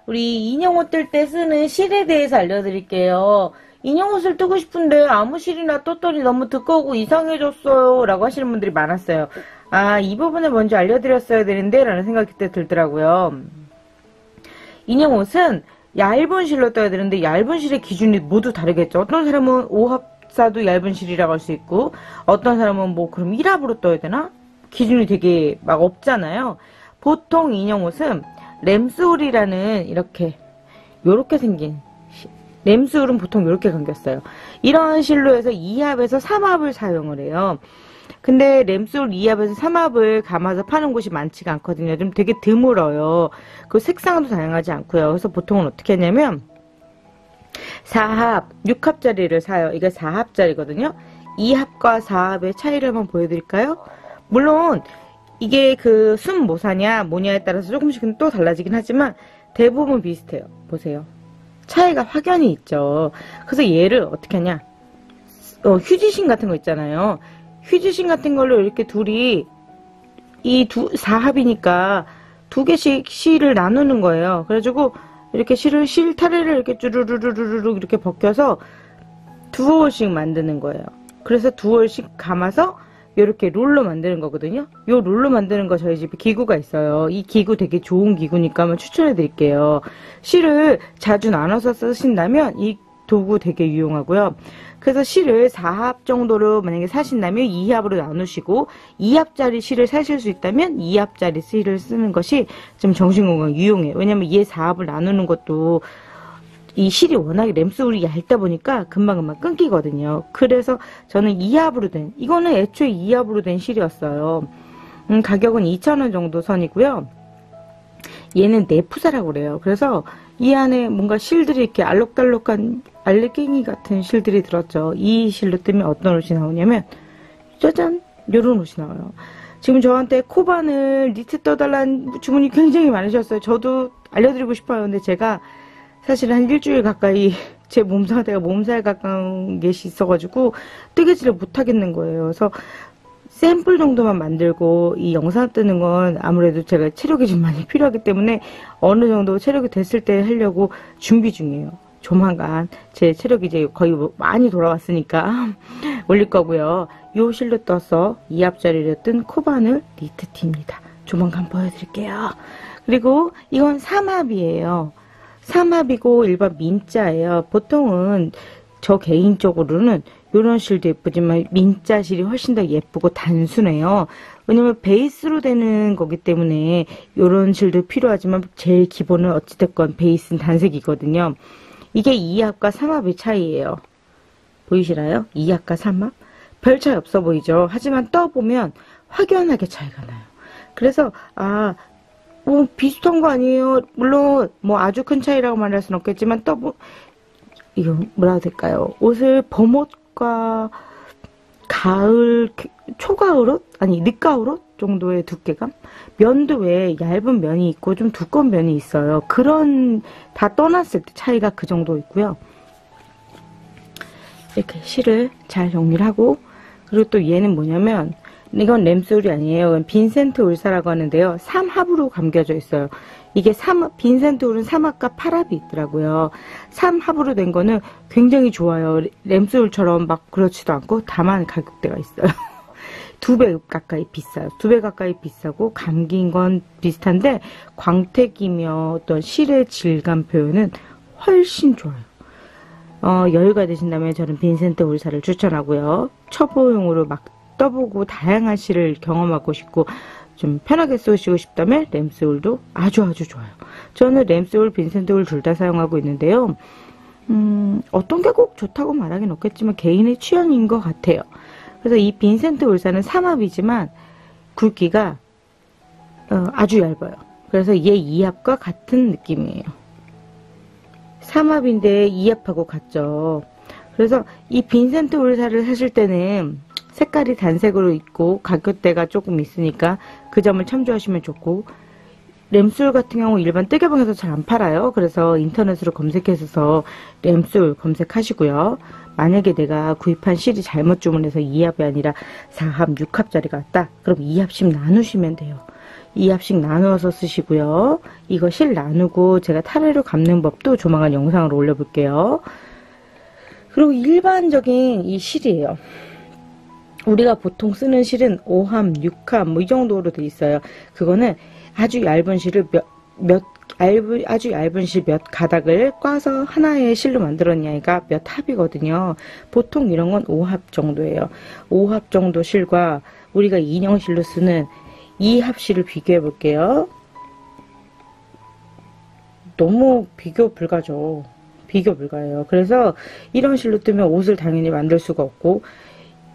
우리 인형옷 뜰 때 쓰는 실에 대해서 알려드릴게요. 인형옷을 뜨고 싶은데 아무 실이나 떴더니 너무 두꺼우고 이상해졌어요 라고 하시는 분들이 많았어요. 아, 이 부분을 먼저 알려드렸어야 되는데 라는 생각이 그때 들더라고요. 인형옷은 얇은 실로 떠야 되는데 얇은 실의 기준이 모두 다르겠죠. 어떤 사람은 5합사도 얇은 실이라고 할 수 있고 어떤 사람은 뭐 그럼 1합으로 떠야 되나? 기준이 되게 막 없잖아요. 보통 인형옷은 램솔이라는 요렇게 생긴 램솔은 보통 이렇게 감겼어요. 이런 실로 해서 2합에서 3합을 사용을 해요. 근데 램솔 2합에서 3합을 감아서 파는 곳이 많지가 않거든요. 좀 되게 드물어요. 그 색상도 다양하지 않고요. 그래서 보통은 어떻게 하냐면 4합, 6합짜리를 사요. 이게 4합짜리거든요. 2합과 4합의 차이를 한번 보여드릴까요? 물론 이게 그 순 뭐 사냐 뭐냐에 따라서 조금씩은 또 달라지긴 하지만 대부분 비슷해요. 보세요. 차이가 확연히 있죠. 그래서 얘를 어떻게 하냐, 휴지심 같은 거 있잖아요. 휴지심 같은 걸로 이렇게 둘이 4합이니까 두 개씩 실을 나누는 거예요. 그래가지고 이렇게 실 타래를 이렇게 쭈루루루루루 이렇게 벗겨서 두올씩 만드는 거예요. 그래서 두올씩 감아서 이렇게 롤로 만드는 거거든요. 요 롤로 만드는 거 저희 집에 기구가 있어요. 이 기구 되게 좋은 기구니까 한번 추천해 드릴게요. 실을 자주 나눠서 쓰신다면 이 도구 되게 유용하고요. 그래서 실을 4합 정도로 만약에 사신다면 2합으로 나누시고 2합짜리 실을 사실 수 있다면 2합짜리 실을 쓰는 것이 좀 정신건강 유용해요. 왜냐면 얘 4합을 나누는 것도 이 실이 워낙에 램솔이 얇다 보니까 금방금방 끊기거든요. 그래서 저는 2합으로 된, 이거는 애초에 2합으로 된 실이었어요. 가격은 2,000원 정도 선이고요. 얘는 네프사라고 그래요. 그래서 이 안에 뭔가 실들이 이렇게 알록달록한 알레갱이 같은 실들이 들었죠. 이 실로 뜨면 어떤 옷이 나오냐면 짜잔! 요런 옷이 나와요. 지금 저한테 코바늘 니트 떠달라는 주문이 굉장히 많으셨어요. 저도 알려드리고 싶어요. 근데 제가 사실 한 일주일 가까이 제 몸 상태가 몸살 가까운 게 있어가지고 뜨개질을 못하겠는 거예요. 그래서 샘플 정도만 만들고 이 영상 뜨는 건 아무래도 제가 체력이 좀 많이 필요하기 때문에 어느 정도 체력이 됐을 때 하려고 준비 중이에요. 조만간 제 체력이 이제 거의 많이 돌아왔으니까 올릴 거고요. 요 실로 떠서 2합짜리로 뜬 코바늘 니트티입니다. 조만간 보여드릴게요. 그리고 이건 3합이에요. 3합이고 일반 민자예요. 보통은 저 개인적으로는 이런 실도 예쁘지만 민자 실이 훨씬 더 예쁘고 단순해요. 왜냐면 베이스로 되는 거기 때문에 이런 실도 필요하지만 제일 기본은 어찌됐건 베이스는 단색이거든요. 이게 2합과 3합의 차이예요. 보이시나요? 2합과 3합? 별 차이 없어 보이죠? 하지만 떠보면 확연하게 차이가 나요. 그래서 뭐 비슷한 거 아니에요. 물론 뭐 아주 큰 차이라고 말할 수는 없겠지만 이거 뭐라 해야 될까요? 옷을 봄옷과 가을, 초가을 옷? 아니 늦가을 옷 정도의 두께감? 면도 왜 얇은 면이 있고 좀 두꺼운 면이 있어요. 그런 다 떠났을 때 차이가 그 정도 있고요. 이렇게 실을 잘 정리를 하고, 그리고 또 얘는 뭐냐면 이건 램솔이 아니에요. 이건 빈센트 울사라고 하는데요. 3합으로 감겨져 있어요. 이게 빈센트 울은 3합과 8합이 있더라고요. 3합으로 된 거는 굉장히 좋아요. 램솔처럼 막 그렇지도 않고 다만 가격대가 있어요. 2배 가까이 비싸요. 2배 가까이 비싸고 감긴 건 비슷한데 광택이며 어떤 실의 질감 표현은 훨씬 좋아요. 여유가 되신다면 저는 빈센트 울사를 추천하고요. 초보용으로 막 떠보고 다양한 실을 경험하고 싶고 좀 편하게 쓰시고 싶다면 램솔도 아주 좋아요. 저는 램솔, 빈센트 울 둘 다 사용하고 있는데요. 어떤 게 꼭 좋다고 말하긴 없겠지만 개인의 취향인 것 같아요. 그래서 이 빈센트 울사는 3합이지만 굵기가 아주 얇아요. 그래서 얘 2합과 같은 느낌이에요. 3합인데 2합하고 같죠. 그래서 이 빈센트 울사를 사실 때는 색깔이 단색으로 있고 가격대가 조금 있으니까 그 점을 참조하시면 좋고, 램솔 같은 경우 일반 뜨개방에서 잘 안 팔아요. 그래서 인터넷으로 검색해서 램솔 검색하시고요. 만약에 내가 구입한 실이 잘못 주문해서 2합이 아니라 4합, 6합짜리가 왔다. 그럼 2합씩 나누시면 돼요. 2합씩 나누어서 쓰시고요. 이거 실 나누고 제가 타래로 감는 법도 조만간 영상으로 올려볼게요. 그리고 일반적인 이 실이에요. 우리가 보통 쓰는 실은 5합, 6합 뭐 이 정도로 돼 있어요. 그거는 아주 얇은 실을 아주 얇은 실 몇 가닥을 꽈서 하나의 실로 만들었냐가 몇 합이거든요. 보통 이런 건 5합 정도예요. 5합 정도 실과 우리가 인형실로 쓰는 2합 실을 비교해 볼게요. 너무 비교 불가죠. 비교 불가해요. 그래서 이런 실로 뜨면 옷을 당연히 만들 수가 없고,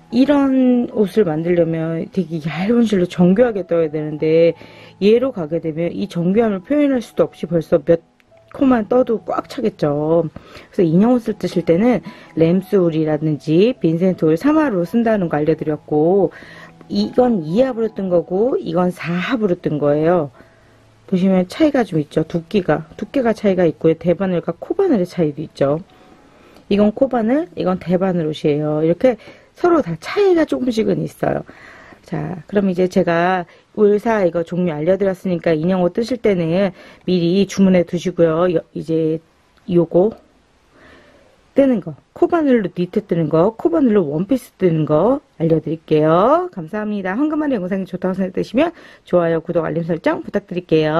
이런 옷을 만들려면 되게 얇은 실로 정교하게 떠야 되는데, 얘로 가게 되면 이 정교함을 표현할 수도 없이 벌써 몇 코만 떠도 꽉 차겠죠. 그래서 인형 옷을 뜨실 때는 램스울이라든지 빈센트 올 3화로 쓴다는 거 알려드렸고, 이건 2합으로 뜬 거고 이건 4합으로 뜬 거예요. 보시면 차이가 좀 있죠. 두께가 차이가 있고요. 대바늘과 코바늘의 차이도 있죠. 이건 코바늘, 이건 대바늘 옷이에요. 이렇게 서로 다 차이가 조금씩은 있어요. 자, 그럼 이제 제가 울사 이거 종류 알려드렸으니까 인형 옷 뜨실 때는 미리 주문해 두시고요. 이제 요거 뜨는 거, 코바늘로 니트 뜨는 거, 코바늘로 원피스 뜨는 거 알려드릴게요. 감사합니다. 황금알이 영상이 좋다고 생각되시면 좋아요, 구독, 알림 설정 부탁드릴게요.